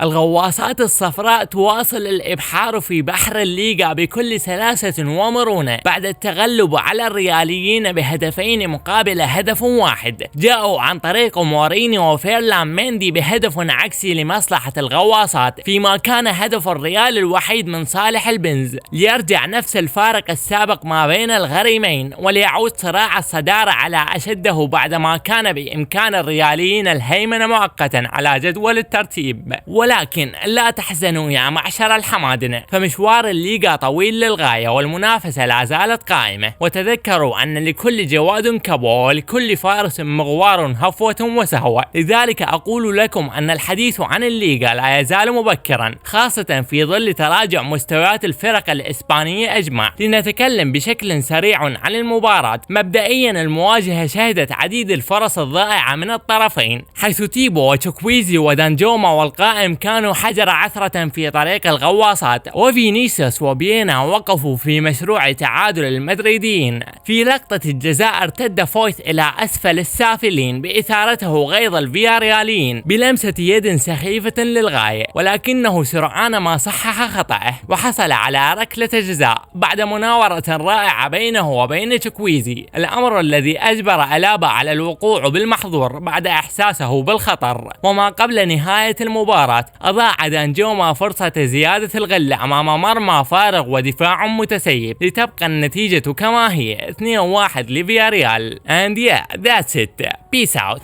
الغواصات الصفراء تواصل الإبحار في بحر الليغا بكل سلاسة ومرونة بعد التغلب على الرياليين بهدفين مقابل هدف واحد. جاءوا عن طريق موريني وفيرلان ميندي بهدف عكسي لمصلحة الغواصات، فيما كان هدف الريال الوحيد من صالح البنز، ليرجع نفس الفارق السابق ما بين الغريمين وليعود صراع الصدارة على أشده بعدما كان بإمكان الرياليين الهيمنة مؤقتا على جدول الترتيب. ولكن لا تحزنوا يا معشر الحمادنة، فمشوار الليغا طويل للغاية والمنافسة لا زالت قائمة. وتذكروا أن لكل جواد كبوة ولكل فارس مغوار هفوة وسهوة، لذلك أقول لكم أن الحديث عن الليغا لا يزال مبكرا، خاصة في ظل تراجع مستويات الفرق الإسبانية أجمع. لنتكلم بشكل سريع عن المباراة. مبدئيا المواجهة شهدت عديد الفرص الضائعة من الطرفين، حيث تيبو وتشوكويزي ودانجوما والقائم كانوا حجر عثرة في طريق الغواصات، وفينيسيوس وبيينا وقفوا في مشروع تعادل المدريديين. في لقطة الجزاء ارتد فويث إلى أسفل السافلين بإثارته غيظ الفيارياليين بلمسة يد سخيفة للغاية، ولكنه سرعان ما صحح خطأه وحصل على ركلة جزاء بعد مناورة رائعة بينه وبين تشوكويزي، الأمر الذي أجبر ألابا على الوقوع بالمحظور بعد إحساسه بالخطر. وما قبل نهاية المباراة أضاع دانجوما فرصة زيادة الغلة أمام مرمى فارغ ودفاع متسيب لتبقى النتيجة كما هي 2-1 لفياريال. And yeah, that's it. Peace out.